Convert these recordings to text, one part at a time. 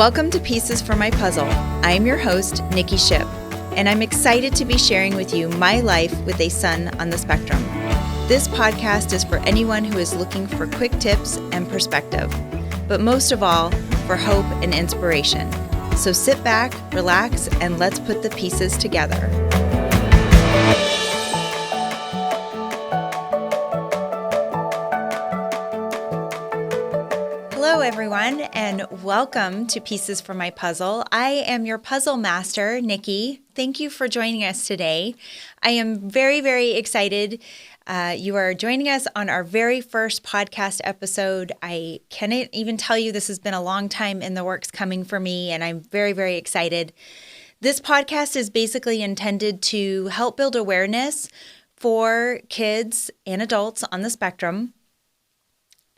Welcome to Pieces for My Puzzle. I am your host, Nikki Ship, and I'm excited to be sharing with you my life with a son on the spectrum. This podcast is for anyone who is looking for quick tips and perspective, but most of all, for hope and inspiration. So sit back, relax, and let's put the pieces together. Hello, everyone, and welcome to Pieces for My Puzzle. I am your puzzle master, Nikki. Thank you for joining us today. I am very, very excited. You are joining us on our very first podcast episode. I cannot even tell you this has been a long time in the works coming for me, and I'm very, very excited. This podcast is basically intended to help build awareness for kids and adults on the spectrum.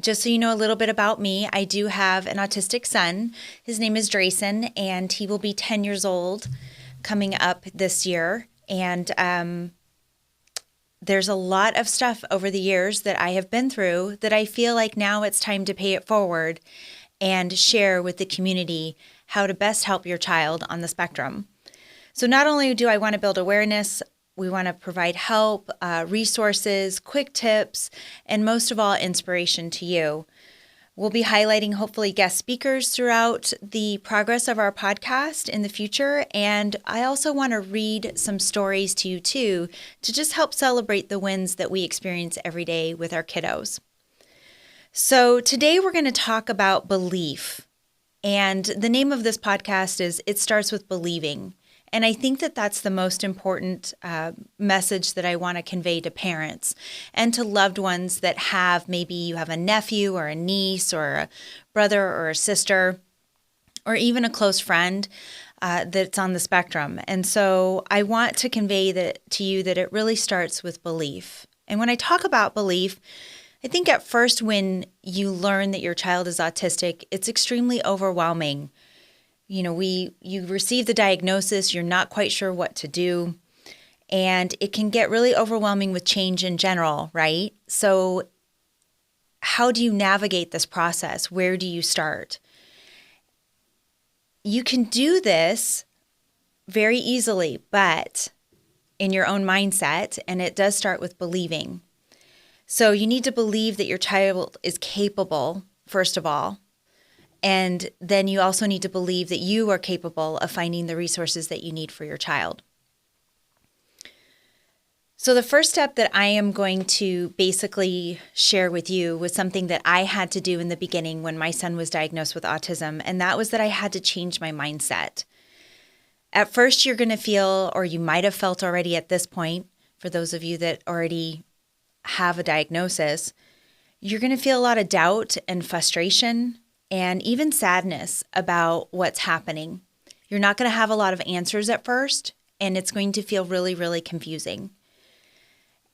Just so you know a little bit about me, I do have an autistic son. His name is Drayson, and he will be 10 years old coming up this year. And there's a lot of stuff over the years that I have been through that I feel like now it's time to pay it forward and share with the community how to best help your child on the spectrum. So not only do I want to build awareness, we want to provide help, resources, quick tips, and most of all, inspiration to you. We'll be highlighting hopefully guest speakers throughout the progress of our podcast in the future. And I also want to read some stories to you too, to just help celebrate the wins that we experience every day with our kiddos. So today we're going to talk about belief. And the name of this podcast is It Starts With Believing. And I think that that's the most important message that I want to convey to parents and to loved ones that have, maybe you have a nephew or a niece or a brother or a sister or even a close friend that's on the spectrum. And so I want to convey that to you that it really starts with belief. And when I talk about belief, I think at first when you learn that your child is autistic, it's extremely overwhelming. You know, you receive the diagnosis, you're not quite sure what to do, and it can get really overwhelming with change in general, right? So how do you navigate this process? Where do you start? You can do this very easily, but in your own mindset, and it does start with believing. So you need to believe that your child is capable, first of all. And then you also need to believe that you are capable of finding the resources that you need for your child. So the first step that I am going to basically share with you was something that I had to do in the beginning when my son was diagnosed with autism, and that was that I had to change my mindset. At first, you're going to feel, or you might have felt already at this point, for those of you that already have a diagnosis, you're going to feel a lot of doubt and frustration and even sadness about what's happening. You're not going to have a lot of answers at first, and it's going to feel really, really confusing.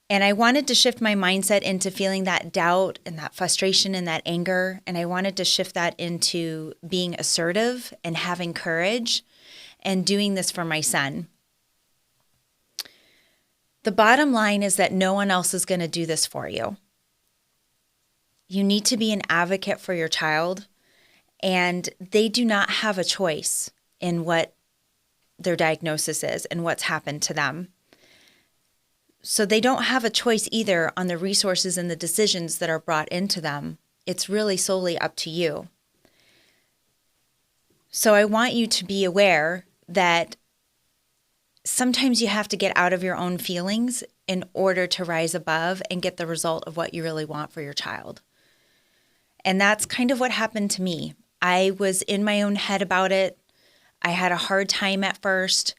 And I wanted to shift my mindset into feeling that doubt and that frustration and that anger, and I wanted to shift that into being assertive and having courage and doing this for my son. The bottom line is that no one else is going to do this for you. You need to be an advocate for your child. And they do not have a choice in what their diagnosis is and what's happened to them. So they don't have a choice either on the resources and the decisions that are brought into them. It's really solely up to you. So I want you to be aware that sometimes you have to get out of your own feelings in order to rise above and get the result of what you really want for your child. And that's kind of what happened to me. I was in my own head about it. I had a hard time at first,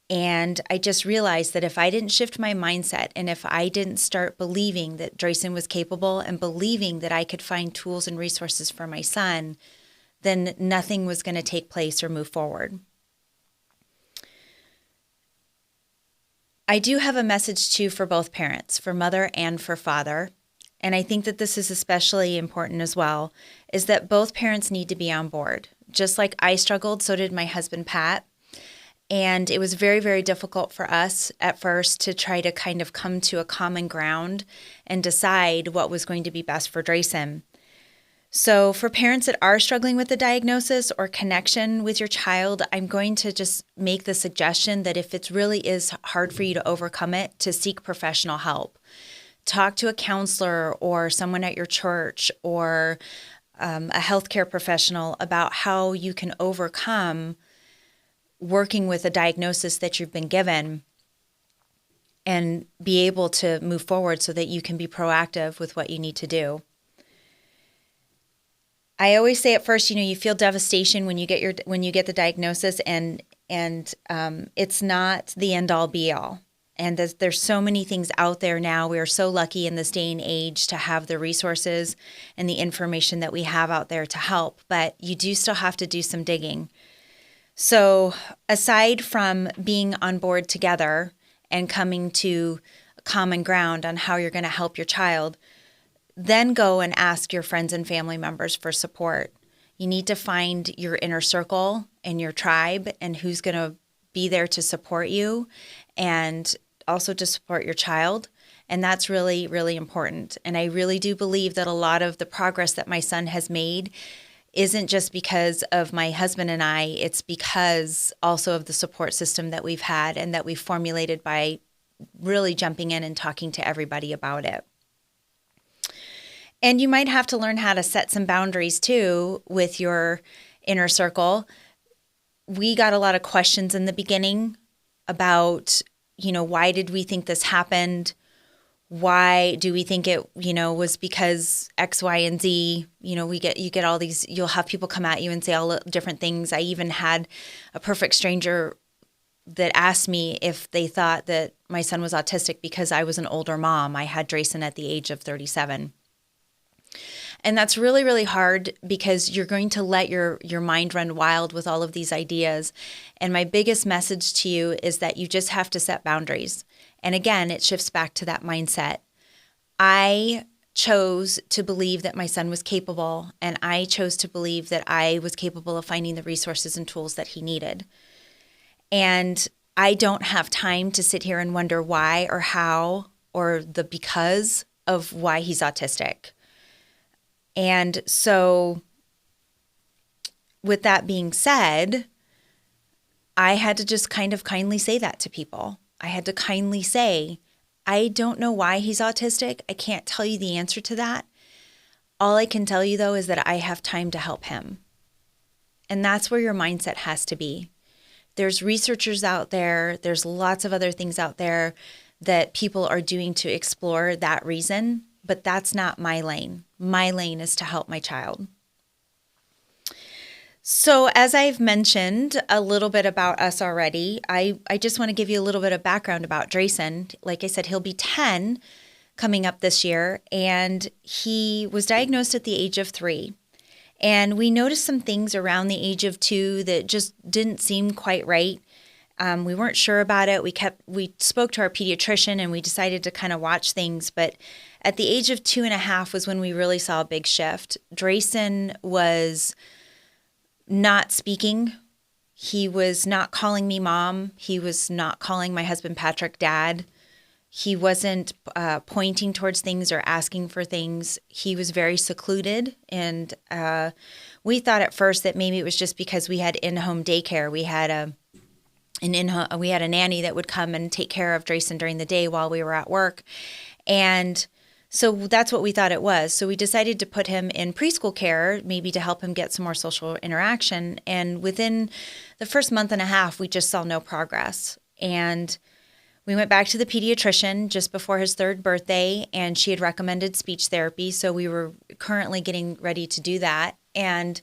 and I just realized that if I didn't shift my mindset and if I didn't start believing that Drayson was capable and believing that I could find tools and resources for my son, then nothing was going to take place or move forward. I do have a message too for both parents, for mother and for father. And I think that this is especially important as well, is that both parents need to be on board. Just like I struggled, so did my husband, Pat. And it was very, very difficult for us at first to try to kind of come to a common ground and decide what was going to be best for Drayson. So for parents that are struggling with the diagnosis or connection with your child, I'm going to just make the suggestion that if it really is hard for you to overcome it, to seek professional help. Talk to a counselor or someone at your church or a healthcare professional about how you can overcome working with a diagnosis that you've been given and be able to move forward so that you can be proactive with what you need to do. I always say at first, you feel devastation when you get the diagnosis, and it's not the end all be all. And there's so many things out there now. We are so lucky in this day and age to have the resources and the information that we have out there to help, but you do still have to do some digging. So aside from being on board together and coming to common ground on how you're going to help your child, then go and ask your friends and family members for support. You need to find your inner circle and your tribe and who's going to be there to support you and also to support your child. And that's really, really important. And I really do believe that a lot of the progress that my son has made isn't just because of my husband and I, it's because also of the support system that we've had and that we've formulated by really jumping in and talking to everybody about it. And you might have to learn how to set some boundaries too with your inner circle. We got a lot of questions in the beginning about, why did we think this happened? Why do we think it, was because X, Y, and Z? You get all these, you'll have people come at you and say all different things. I even had a perfect stranger that asked me if they thought that my son was autistic because I was an older mom. I had Drayson at the age of 37. And that's really, really hard because you're going to let your mind run wild with all of these ideas. And my biggest message to you is that you just have to set boundaries. And again, it shifts back to that mindset. I chose to believe that my son was capable, and I chose to believe that I was capable of finding the resources and tools that he needed. And I don't have time to sit here and wonder why or how or the because of why he's autistic. And so with that being said, I had to just kind of kindly say that to people. I had to kindly say, I don't know why he's autistic. I can't tell you the answer to that. All I can tell you, though, is that I have time to help him. And that's where your mindset has to be. There's researchers out there. There's lots of other things out there that people are doing to explore that reason, but that's not my lane. My lane is to help my child. So as I've mentioned a little bit about us already, I just want to give you a little bit of background about Drayson. Like I said, he'll be 10 coming up this year, and he was diagnosed at the age of 3. And we noticed some things around the age of 2 that just didn't seem quite right. We weren't sure about it. We spoke to our pediatrician and we decided to kind of watch things. But at the age of 2.5 was when we really saw a big shift. Drayson was not speaking. He was not calling me mom. He was not calling my husband Patrick dad. He wasn't pointing towards things or asking for things. He was very secluded. And we thought at first that maybe it was just because we had in-home daycare. We had a nanny that would come and take care of Drayson during the day while we were at work. And so that's what we thought it was. So we decided to put him in preschool care, maybe to help him get some more social interaction. And within the first month and a half, we just saw no progress. And we went back to the pediatrician just before his 3rd birthday, and she had recommended speech therapy. So we were currently getting ready to do that. And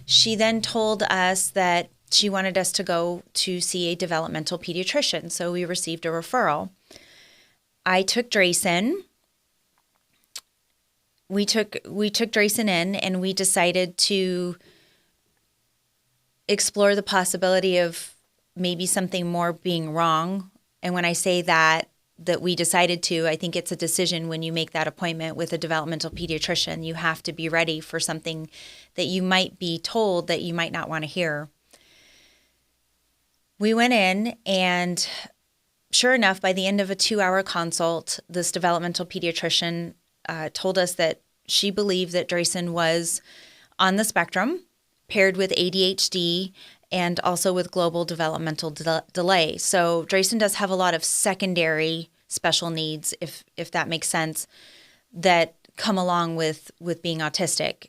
she then told us that she wanted us to go to see a developmental pediatrician. So we received a referral. I took Drayson. We took Drayson in, and we decided to explore the possibility of maybe something more being wrong. And when I say that we decided to, I think it's a decision when you make that appointment with a developmental pediatrician. You have to be ready for something that you might be told that you might not want to hear. We went in, and sure enough, by the end of a 2-hour consult, this developmental pediatrician told us that she believed that Drayson was on the spectrum, paired with ADHD and also with global developmental delay. So Drayson does have a lot of secondary special needs, if that makes sense, that come along with being autistic.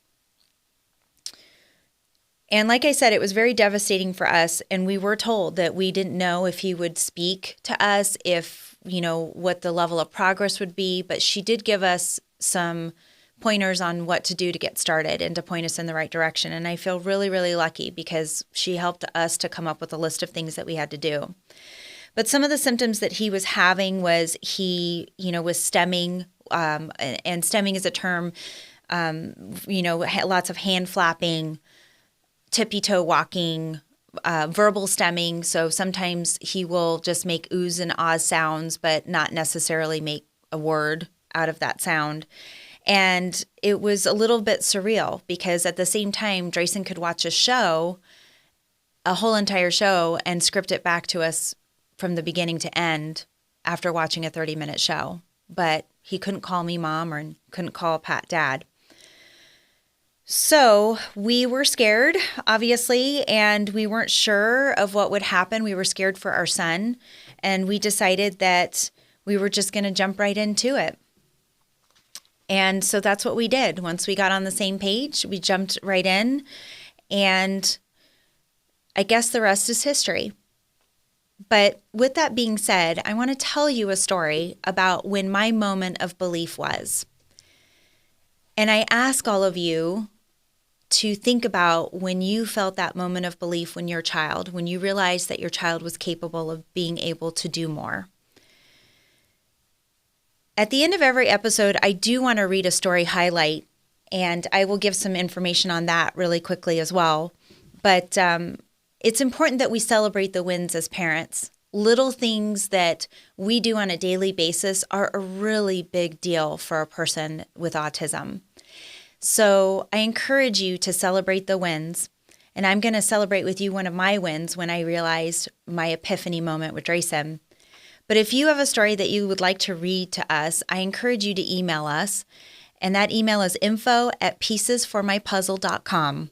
And like I said, it was very devastating for us, and we were told that we didn't know if he would speak to us, if, what the level of progress would be, but she did give us some pointers on what to do to get started and to point us in the right direction. And I feel really, really lucky because she helped us to come up with a list of things that we had to do. But some of the symptoms that he was having was he, was stemming, and stemming is a term, lots of hand flapping, tippy-toe walking, verbal stemming. So sometimes he will just make oohs and ahs sounds, but not necessarily make a word out of that sound. And it was a little bit surreal because at the same time, Drayson could watch a whole entire show, and script it back to us from the beginning to end after watching a 30-minute show. But he couldn't call me mom or couldn't call Pat dad. So we were scared, obviously, and we weren't sure of what would happen. We were scared for our son, and we decided that we were just going to jump right into it. And so that's what we did. Once we got on the same page, we jumped right in, and I guess the rest is history. But with that being said, I want to tell you a story about when my moment of belief was. And I ask all of you to think about when you felt that moment of belief when your child, when you realized that your child was capable of being able to do more. At the end of every episode, I do want to read a story highlight, and I will give some information on that really quickly as well. But it's important that we celebrate the wins as parents. Little things that we do on a daily basis are a really big deal for a person with autism. So I encourage you to celebrate the wins. And I'm going to celebrate with you one of my wins when I realized my epiphany moment with Drayson. But if you have a story that you would like to read to us, I encourage you to email us. And that email is info@piecesformypuzzle.com.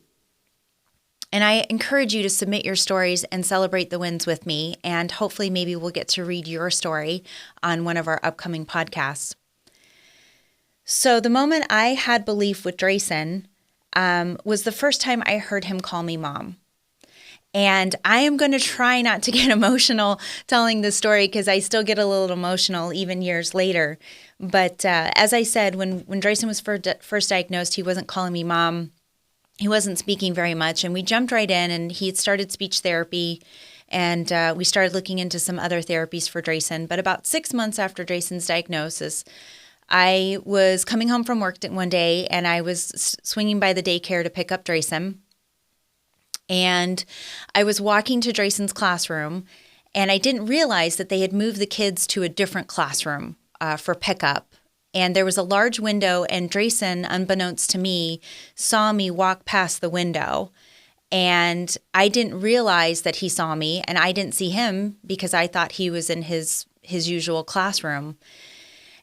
And I encourage you to submit your stories and celebrate the wins with me. And hopefully maybe we'll get to read your story on one of our upcoming podcasts. So the moment I had belief with Drayson was the first time I heard him call me mom. And I am going to try not to get emotional telling this story because I still get a little emotional even years later. But as I said, when Drayson was first diagnosed, he wasn't calling me mom. He wasn't speaking very much. And we jumped right in, and he had started speech therapy. And we started looking into some other therapies for Drayson. But about 6 months after Drayson's diagnosis, I was coming home from work one day, and I was swinging by the daycare to pick up Drayson. And I was walking to Drayson's classroom, and I didn't realize that they had moved the kids to a different classroom for pickup. And there was a large window, and Drayson, unbeknownst to me, saw me walk past the window. And I didn't realize that he saw me, and I didn't see him because I thought he was in his usual classroom.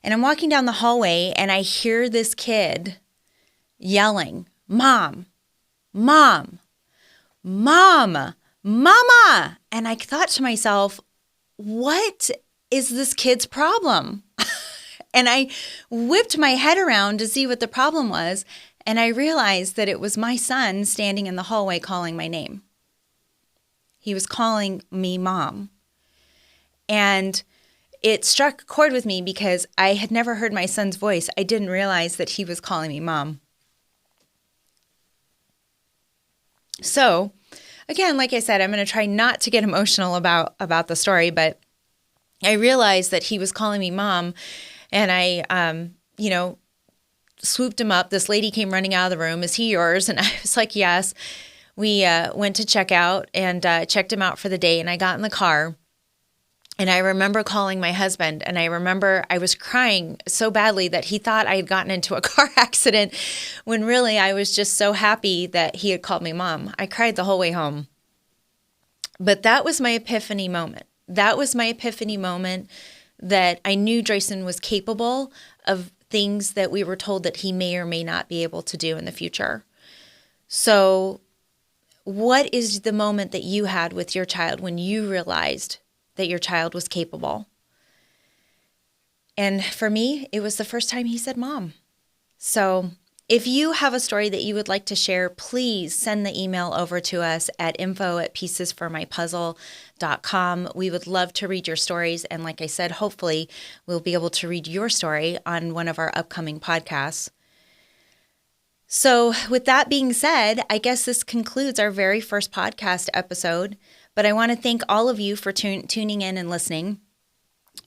And I'm walking down the hallway, and I hear this kid yelling, "Mom, Mom, Mom, Mama!" And I thought to myself, what is this kid's problem? And I whipped my head around to see what the problem was, and I realized that it was my son standing in the hallway calling my name. He was calling me mom. And it struck a chord with me because I had never heard my son's voice. I didn't realize that he was calling me mom. So, again, like I said, I'm going to try not to get emotional about the story, but I realized that he was calling me mom, and I, swooped him up. This lady came running out of the room. "Is he yours?" And I was like, "Yes." We went to check out and checked him out for the day, and I got in the car. And I remember calling my husband, and I remember I was crying so badly that he thought I had gotten into a car accident when really I was just so happy that he had called me mom. I cried the whole way home. But that was my epiphany moment. That was my epiphany moment that I knew Drayson was capable of things that we were told that he may or may not be able to do in the future. So what is the moment that you had with your child when you realized that your child was capable? And for me, it was the first time he said, Mom. So if you have a story that you would like to share, please send the email over to us at info@piecesformypuzzle.com. We would love to read your stories. And like I said, hopefully we'll be able to read your story on one of our upcoming podcasts. So with that being said, I guess this concludes our very first podcast episode. But I want to thank all of you for tuning in and listening.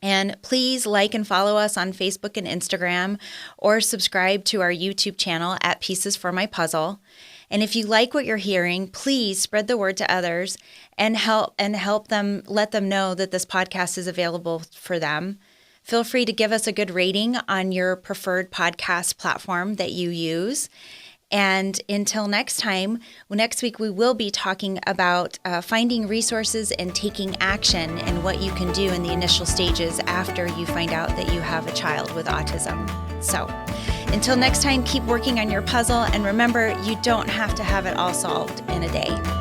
And please like and follow us on Facebook and Instagram, or subscribe to our YouTube channel at Pieces for My Puzzle. And if you like what you're hearing, please spread the word to others and help them, let them know that this podcast is available for them. Feel free to give us a good rating on your preferred podcast platform that you use. And until next time, next week we will be talking about finding resources and taking action and what you can do in the initial stages after you find out that you have a child with autism. So until next time, keep working on your puzzle, and remember, you don't have to have it all solved in a day.